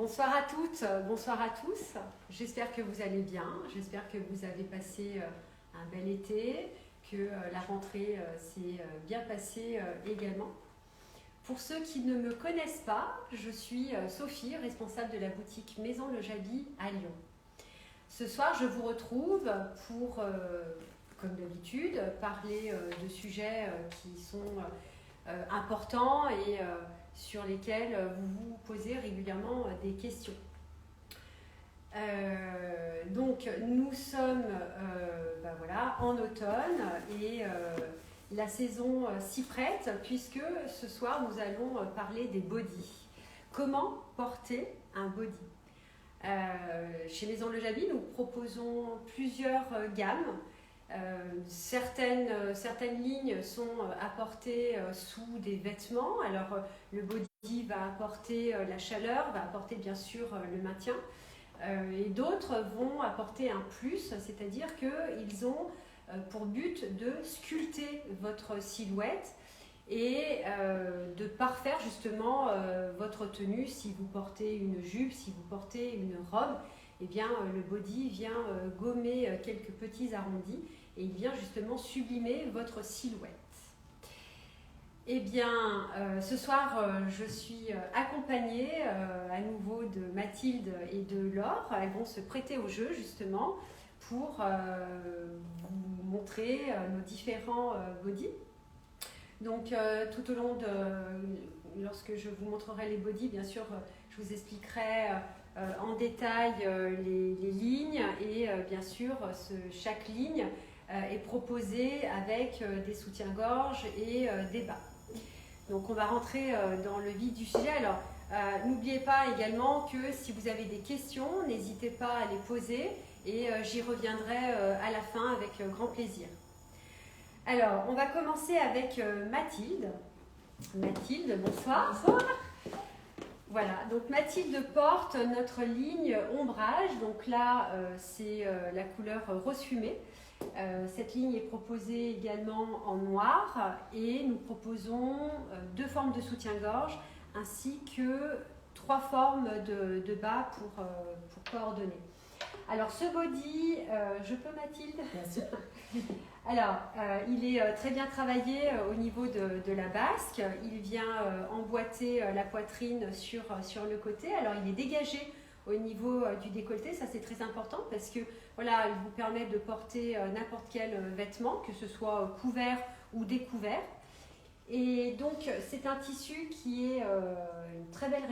Bonsoir à toutes, bonsoir à tous. J'espère que vous allez bien, j'espère que vous avez passé un bel été, que la rentrée s'est bien passée également. Pour ceux qui ne me connaissent pas, je suis Sophie, responsable de la boutique Maison Le Jaby à Lyon. Ce soir, je vous retrouve pour, comme d'habitude, parler de sujets qui sont importants et sur lesquels vous vous posez régulièrement des questions. Donc nous sommes en automne et la saison s'y prête puisque ce soir nous allons parler des bodys. Comment porter un body? Chez Maison Le Jaby, nous proposons plusieurs gammes. Certaines lignes sont apportées sous des vêtements. Alors le body va apporter la chaleur, va apporter bien sûr le maintien. Et d'autres vont apporter un plus, c'est-à-dire qu'ils ont pour but de sculpter votre silhouette et de parfaire justement votre tenue. Si vous portez une jupe, si vous portez une robe, eh bien, le body vient gommer quelques petits arrondis et il vient justement sublimer votre silhouette. Eh bien, ce soir, je suis accompagnée à nouveau de Mathilde et de Laure. Elles vont se prêter au jeu justement pour vous montrer nos différents bodys. Donc, tout au long lorsque je vous montrerai les bodys, bien sûr, je vous expliquerai en détail les lignes et bien sûr, chaque ligne est proposée avec des soutiens-gorge et des bas. Donc on va rentrer dans le vif du sujet. Alors n'oubliez pas également que si vous avez des questions, n'hésitez pas à les poser et j'y reviendrai à la fin avec grand plaisir. Alors on va commencer avec Mathilde. Mathilde, bonsoir. Bonsoir. Voilà, donc Mathilde porte notre ligne ombrage. Donc là, c'est la couleur rose fumé. Cette ligne est proposée également en noir et nous proposons deux formes de soutien-gorge ainsi que trois formes de bas pour coordonner. Alors ce body, je peux Mathilde? Bien sûr. Alors, il est très bien travaillé au niveau de la basque. Il vient emboîter la poitrine sur le côté. Alors, il est dégagé au niveau du décolleté. Ça, c'est très important parce que voilà, il vous permet de porter n'importe quel vêtement, que ce soit couvert ou découvert. Et donc, c'est un tissu qui est une très belle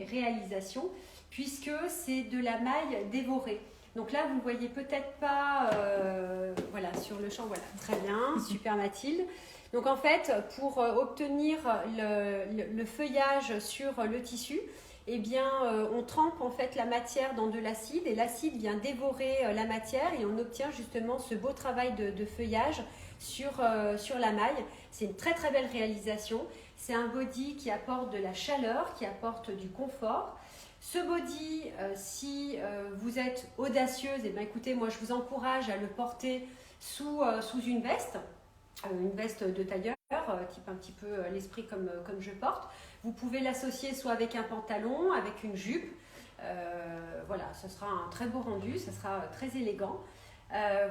réalisation puisque c'est de la maille dévorée. Donc là, vous ne voyez peut-être pas voilà, sur le champ. Voilà, très bien, super Mathilde. Donc en fait, pour obtenir le feuillage sur le tissu, eh bien, on trempe en fait la matière dans de l'acide et l'acide vient dévorer la matière et on obtient justement ce beau travail de feuillage sur la maille. C'est une très très belle réalisation. C'est un body qui apporte de la chaleur, qui apporte du confort. Ce body, si vous êtes audacieuse, eh bien, écoutez, moi je vous encourage à le porter sous une veste de tailleur, type un petit peu l'esprit comme je porte. Vous pouvez l'associer soit avec un pantalon, avec une jupe. Voilà, ce sera un très beau rendu, ce sera très élégant.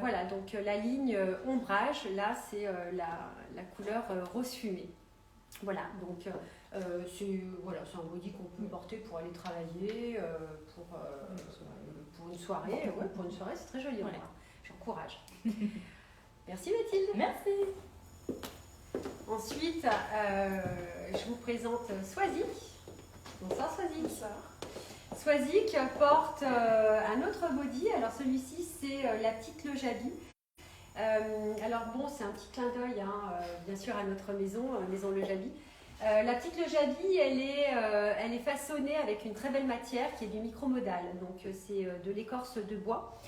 Voilà, donc la ligne ombrage, là c'est la couleur rose fumé. Voilà, donc c'est un body qu'on peut porter pour aller travailler, pour une soirée. Ouais, pour une soirée, c'est très joli. Ouais. J'encourage. Merci Mathilde. Merci. Ensuite, je vous présente Swazik. Bonsoir Swazik. Bonsoir. Swazik porte un autre body. Alors celui-ci, c'est la petite Le Jaby. Alors bon, c'est un petit clin d'œil bien sûr à notre maison Le Jaby. La petite Le Jaby, elle est façonnée avec une très belle matière qui est du micromodal. Donc c'est de l'écorce de bois.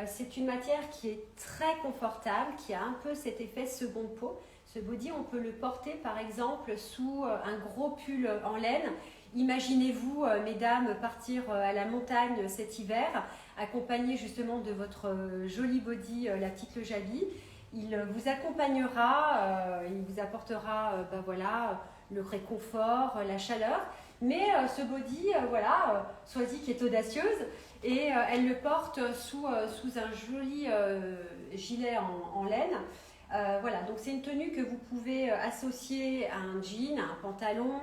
C'est une matière qui est très confortable, qui a un peu cet effet seconde peau. Ce body, on peut le porter par exemple sous un gros pull en laine. Imaginez-vous, mesdames, partir à la montagne cet hiver, accompagné justement de votre joli body, la petite Le Jaby. Il vous accompagnera, il vous apportera le réconfort, la chaleur. Mais ce body, voilà, Swazik est audacieuse et elle le porte sous un joli gilet en laine. Voilà, donc c'est une tenue que vous pouvez associer à un jean, à un pantalon,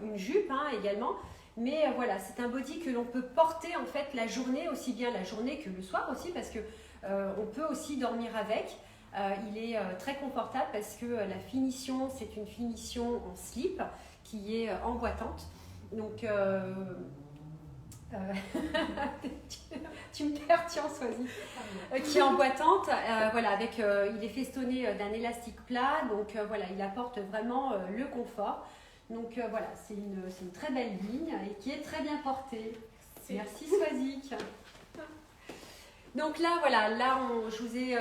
une jupe également. Mais voilà, c'est un body que l'on peut porter en fait la journée, aussi bien la journée que le soir aussi, parce que on peut aussi dormir avec. Il est très confortable parce que la finition, c'est une finition en slip qui est emboîtante. Donc, tu me perds, Swazik, qui est emboîtante. Voilà, avec, il est festonné d'un élastique plat, donc voilà, il apporte vraiment le confort. Donc voilà, c'est une très belle ligne et qui est très bien portée. Merci Swazik. Donc là, voilà, je vous ai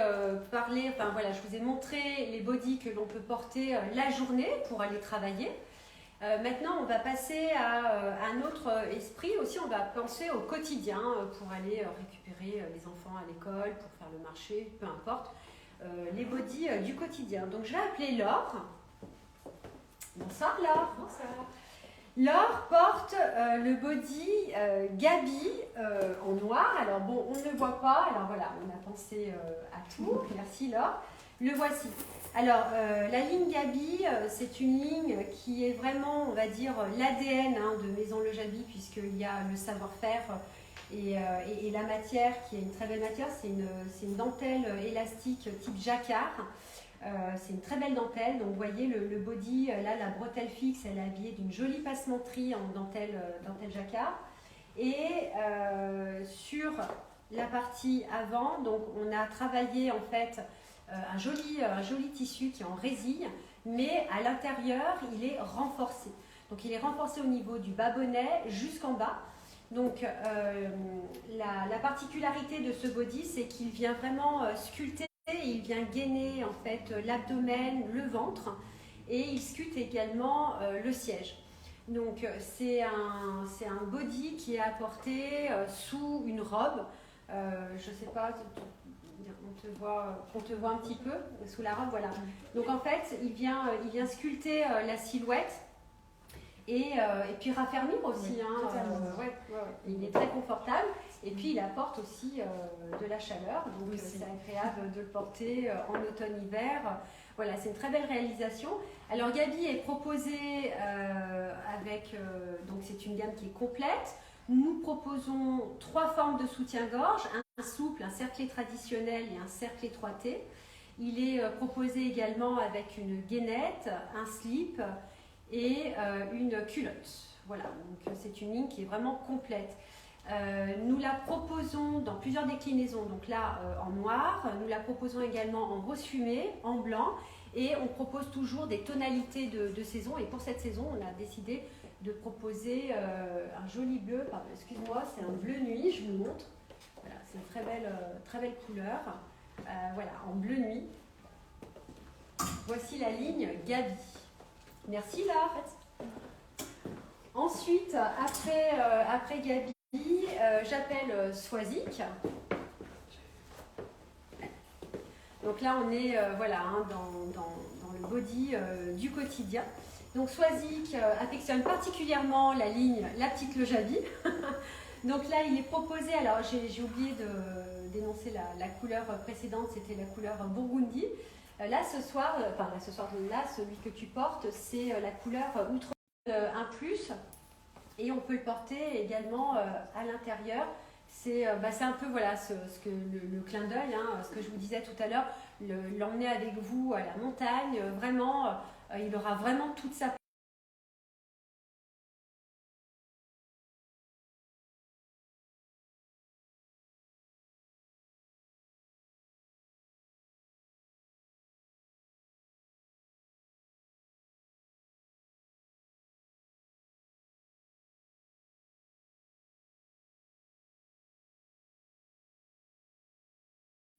parlé, enfin voilà, je vous ai montré les bodys que l'on peut porter la journée pour aller travailler. Maintenant, on va passer à un autre esprit aussi, on va penser au quotidien pour aller récupérer les enfants à l'école, pour faire le marché, peu importe, les bodys du quotidien. Donc je vais appeler Laure. Bonsoir Laure. Bonsoir. Laure porte le body Gabi en noir. Alors bon, on ne le voit pas, alors voilà, on a pensé à tout. Merci Laure. Le voici. Alors, la ligne Gabi, c'est une ligne qui est vraiment, on va dire, l'ADN de Maison Le Jabi, puisqu'il y a le savoir-faire et la matière, qui est une très belle matière. C'est une dentelle élastique type jacquard. C'est une très belle dentelle. Donc, vous voyez, le body, là, la bretelle fixe, elle est habillée d'une jolie passementerie en dentelle jacquard. Et sur la partie avant, donc, on a travaillé, en fait, un joli tissu qui est en résille, mais à l'intérieur, il est renforcé. Donc, il est renforcé au niveau du bas-bonnet jusqu'en bas. Donc, la particularité de ce body, c'est qu'il vient vraiment sculpter, il vient gainer en fait l'abdomen, le ventre, et il sculpte également le siège. Donc, c'est un body qui est apporté sous une robe. Je ne sais pas, on te voit un petit peu sous la robe, voilà. Donc en fait, il vient sculpter la silhouette et puis raffermir aussi. Ouais. Il est très confortable et puis il apporte aussi de la chaleur. Donc c'est agréable de le porter en automne-hiver. Voilà, c'est une très belle réalisation. Alors Gabi est proposée avec, donc c'est une gamme qui est complète. Nous proposons 3 formes de soutien-gorge, un souple, un cerclé traditionnel et un cerclé 3T. Il est proposé également avec une gainette, un slip et une culotte. Voilà, donc c'est une ligne qui est vraiment complète. Nous la proposons dans plusieurs déclinaisons, donc là en noir, nous la proposons également en rose fumé, en blanc, et on propose toujours des tonalités de saison. Et pour cette saison, on a décidé de proposer un joli bleu, pardon, excuse-moi, c'est un bleu nuit, je vous montre. Voilà, c'est une très belle couleur. Voilà, en bleu nuit. Voici la ligne Gabi. Merci Laure. Ensuite, après Gabi, j'appelle Swazik. Donc là, on est dans le body du quotidien. Donc Swazik affectionne particulièrement la ligne La Petite Le Jabi. Donc là, il est proposé, alors j'ai oublié d'énoncer la couleur précédente, c'était la couleur Burgundy. Là, ce soir, celui que tu portes, c'est la couleur Outre 1+, et on peut le porter également à l'intérieur. C'est un peu voilà, le clin d'œil, ce que je vous disais tout à l'heure, l'emmener avec vous à la montagne, vraiment, il aura vraiment toute sa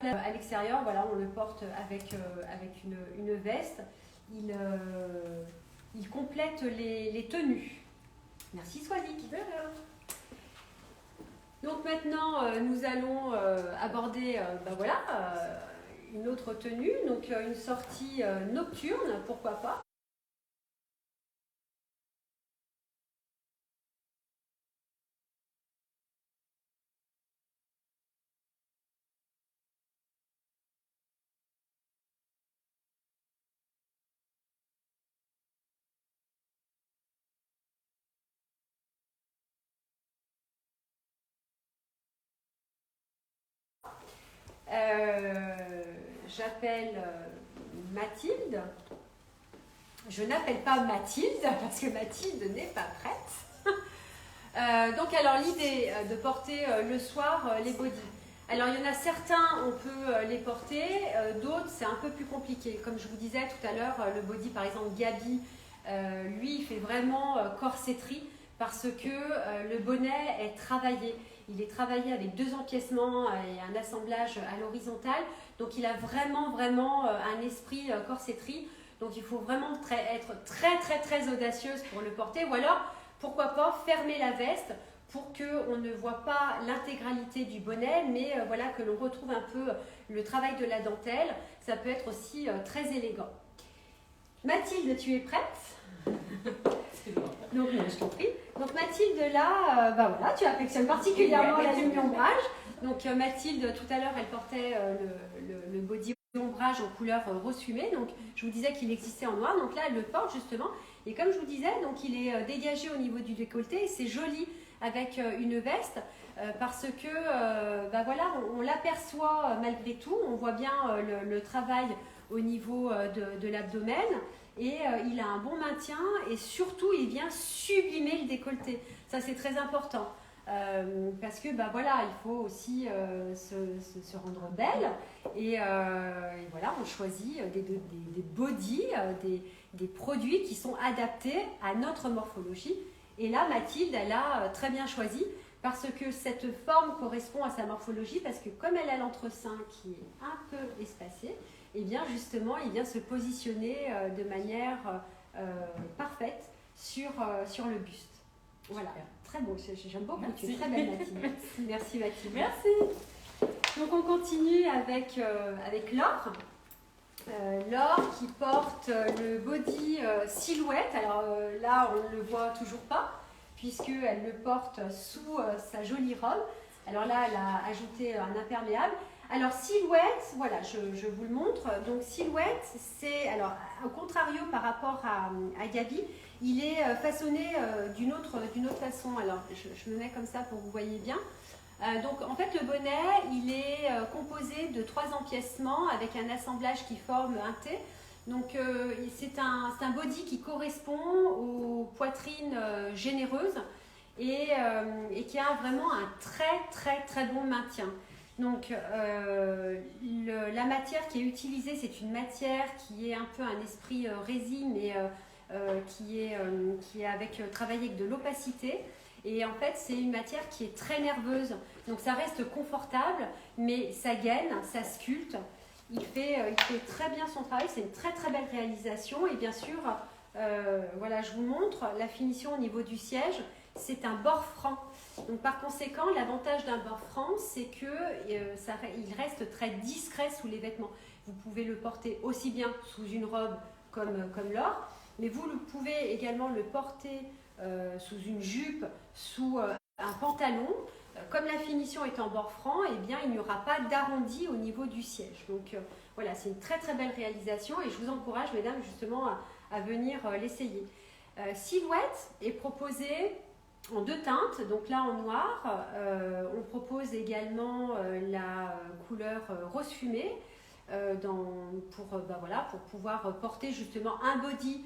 à l'extérieur. Voilà, on le porte avec une veste. Il complète les tenues. Merci Swazik. Donc maintenant, nous allons aborder une autre tenue, donc une sortie nocturne, pourquoi pas. J'appelle Mathilde. Je n'appelle pas Mathilde parce que Mathilde n'est pas prête. Donc alors l'idée de porter le soir les bodys. Alors il y en a certains, on peut les porter, d'autres c'est un peu plus compliqué. Comme je vous disais tout à l'heure, le body par exemple Gabi, lui il fait vraiment corsetterie parce que le bonnet est travaillé. Il est travaillé avec 2 empiècements et un assemblage à l'horizontale. Donc il a vraiment un esprit corsetterie. Donc il faut vraiment être très audacieuse pour le porter. Ou alors, pourquoi pas fermer la veste pour qu'on ne voit pas l'intégralité du bonnet, mais voilà, que l'on retrouve un peu le travail de la dentelle. Ça peut être aussi très élégant. Mathilde, tu es prête? Donc, je t'en prie. Donc Mathilde, là, voilà, tu affectionnes particulièrement la ligne ombrage. Donc Mathilde, tout à l'heure, elle portait le body ombrage en couleur rose fumé. Donc je vous disais qu'il existait en noir. Donc là, elle le porte justement. Et comme je vous disais, donc il est dégagé au niveau du décolleté. Et c'est joli avec une veste parce que voilà, on l'aperçoit malgré tout. On voit bien le travail au niveau de l'abdomen. Et il a un bon maintien et surtout il vient sublimer le décolleté. Ça c'est très important parce que voilà, il faut aussi se rendre belle et voilà, on choisit des bodys, des produits qui sont adaptés à notre morphologie. Et là Mathilde, elle a très bien choisi parce que cette forme correspond à sa morphologie parce que comme elle a l'entresein qui est un peu espacé, et bien justement, il vient se positionner de manière parfaite sur le buste. Voilà, très beau, j'aime beaucoup, tu es très belle Mathilde. Merci Mathilde. Merci. Donc on continue avec Laure. Laure qui porte le body silhouette. Alors là, on ne le voit toujours pas puisqu'elle le porte sous sa jolie robe. Alors là, elle a ajouté un imperméable. Alors silhouette, voilà, je vous le montre. Donc silhouette, c'est, alors au contrario par rapport à Gabi, il est façonné d'une autre façon. Alors je me mets comme ça pour que vous voyez bien. Donc en fait le bonnet, il est composé de 3 empiècements avec un assemblage qui forme un T. Donc c'est un body qui correspond aux poitrines généreuses et qui a vraiment un très bon maintien. Donc la matière qui est utilisée, c'est une matière qui est un peu un esprit résine et qui est travaillée avec de l'opacité. Et en fait, c'est une matière qui est très nerveuse. Donc ça reste confortable, mais ça gaine, ça sculpte. Il fait très bien son travail, c'est une très belle réalisation. Et bien sûr, voilà, je vous montre la finition au niveau du siège. C'est un bord franc. Donc par conséquent, l'avantage d'un bord franc, c'est qu'il reste très discret sous les vêtements. Vous pouvez le porter aussi bien sous une robe comme Laure, mais vous pouvez également le porter sous une jupe, sous un pantalon. Comme la finition est en bord franc, eh bien, il n'y aura pas d'arrondi au niveau du siège. Donc voilà, c'est une très belle réalisation et je vous encourage, mesdames, justement à venir l'essayer. Silhouette est proposée en 2 teintes, donc là en noir. On propose également la couleur rose fumé pour pouvoir porter justement un body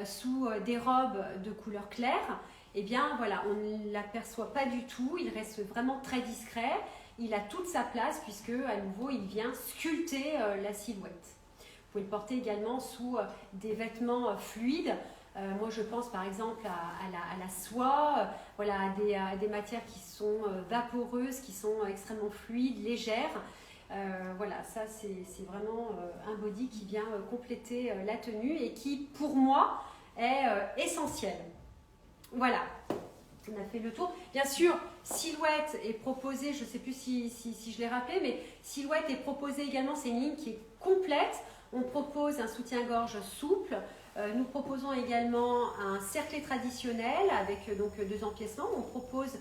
sous des robes de couleur claire. Eh bien voilà, on ne l'aperçoit pas du tout, il reste vraiment très discret, il a toute sa place puisque à nouveau il vient sculpter la silhouette. Vous pouvez le porter également sous des vêtements fluides. Moi je pense par exemple à la soie, voilà, à des matières qui sont vaporeuses, qui sont extrêmement fluides, légères. Voilà, ça c'est vraiment un body qui vient compléter la tenue et qui pour moi est essentiel. Voilà, on a fait le tour. Bien sûr, silhouette est proposée, je ne sais plus si je l'ai rappelé, mais silhouette est proposée également, c'est une ligne qui est complète. On propose un soutien-gorge souple. Nous proposons également un cerclé traditionnel avec donc 2 empiècements. On propose,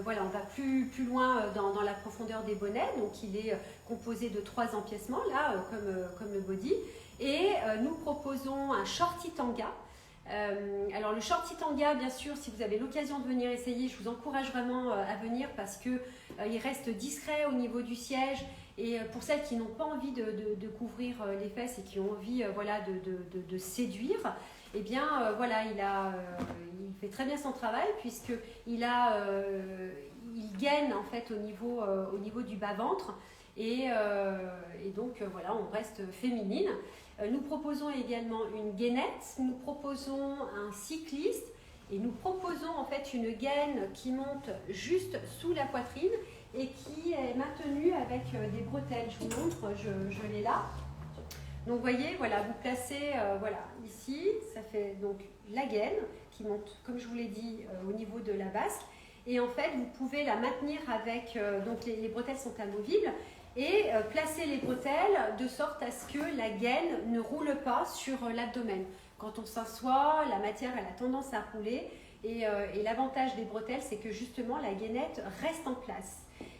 voilà, on va plus loin dans la profondeur des bonnets. Donc il est composé de 3 empiècements, là, comme le body. Et nous proposons un shorty tanga. Alors le shorty tanga, bien sûr, si vous avez l'occasion de venir essayer, je vous encourage vraiment à venir parce que il reste discret au niveau du siège. Et pour celles qui n'ont pas envie de couvrir les fesses et qui ont envie voilà, de séduire, eh bien voilà, il fait très bien son travail puisqu'il il gaine en fait au niveau du bas-ventre et donc voilà, on reste féminine. Nous proposons également une gainette, nous proposons un cycliste et nous proposons en fait une gaine qui monte juste sous la poitrine et qui est maintenue avec des bretelles. Je vous montre, je l'ai là. Donc vous voyez, voilà, vous placez voilà, ici, ça fait donc la gaine qui monte, comme je vous l'ai dit, au niveau de la basque. Et en fait, vous pouvez la maintenir avec, donc les bretelles sont amovibles, et placer les bretelles de sorte à ce que la gaine ne roule pas sur l'abdomen. Quand on s'assoit, la matière elle a tendance à rouler et l'avantage des bretelles, c'est que justement la gainette reste en place.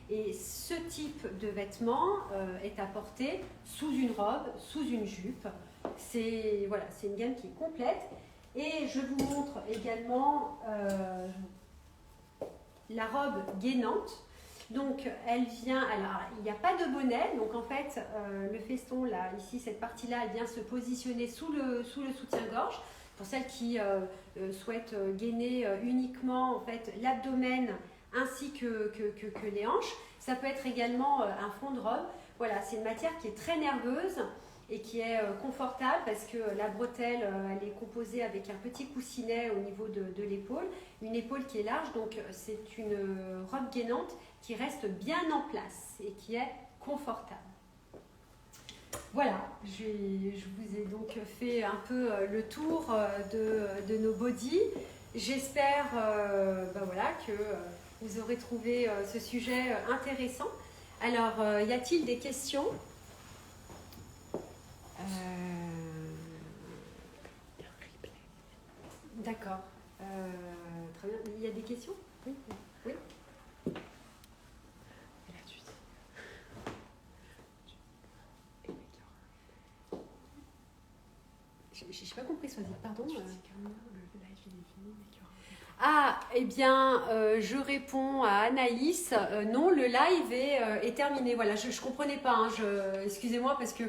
Et ce type de vêtement est à porter sous une robe, sous une jupe. C'est voilà, une gamme qui est complète. Et je vous montre également la robe gainante. Donc elle vient, alors il n'y a pas de bonnet, donc en fait le feston là, ici cette partie là, elle vient se positionner sous le soutien-gorge. Pour celles qui souhaitent gainer uniquement en fait l'abdomen ainsi que les hanches, ça peut être également un fond de robe. Voilà, c'est une matière qui est très nerveuse et qui est confortable parce que la bretelle elle est composée avec un petit coussinet au niveau de l'épaule, une épaule qui est large, donc c'est une robe gainante qui reste bien en place et qui est confortable. Voilà, je vous ai donc fait un peu le tour de nos bodys. J'espère voilà, que vous aurez trouvé ce sujet intéressant. Alors, y a-t-il des questions ? D'accord. Très bien. Il y a des questions ? Oui. Oui. Je n'ai pas compris, Soisy, pardon. Ah, eh bien, je réponds à Anaïs. Non, le live est terminé. Voilà, je ne comprenais pas. Hein, excusez-moi parce que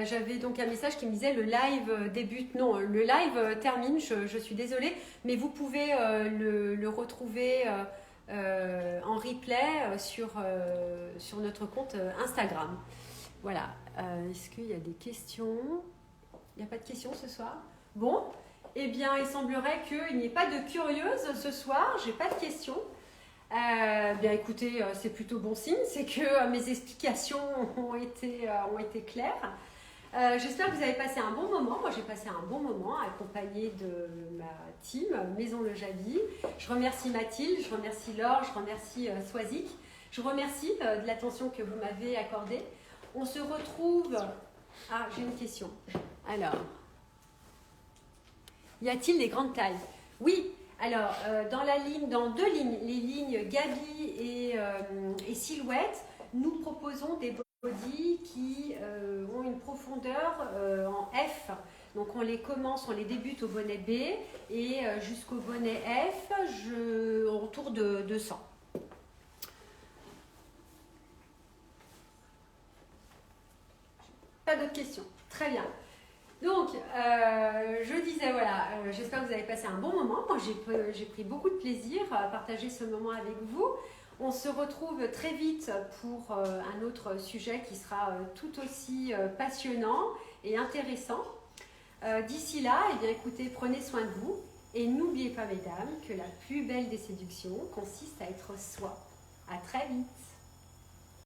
j'avais donc un message qui me disait le live débute. Non, le live termine. Je suis désolée, mais vous pouvez le retrouver en replay sur notre compte Instagram. Voilà. Est-ce qu'il y a des questions ? Il n'y a pas de questions ce soir ? Bon, eh bien, il semblerait qu'il n'y ait pas de curieuses ce soir. Je n'ai pas de questions. Bien, écoutez, c'est plutôt bon signe. C'est que mes explications ont été claires. J'espère que vous avez passé un bon moment. Moi, j'ai passé un bon moment accompagnée de ma team Maison Le Javis. Je remercie Mathilde, je remercie Laure, je remercie Swazik. Je vous remercie de l'attention que vous m'avez accordée. On se retrouve... Ah, j'ai une question. Alors, y a-t-il des grandes tailles ? Oui, alors dans deux lignes, les lignes Gabi et Silhouette, nous proposons des bodys qui ont une profondeur en F. Donc on les débute au bonnet B et jusqu'au bonnet F, autour de 200. Pas d'autres questions. Très bien. Donc, je disais, voilà, j'espère que vous avez passé un bon moment. Moi, j'ai pris beaucoup de plaisir à partager ce moment avec vous. On se retrouve très vite pour un autre sujet qui sera tout aussi passionnant et intéressant. D'ici là, eh bien, écoutez, prenez soin de vous. Et n'oubliez pas, mesdames, que la plus belle des séductions consiste à être soi. À très vite.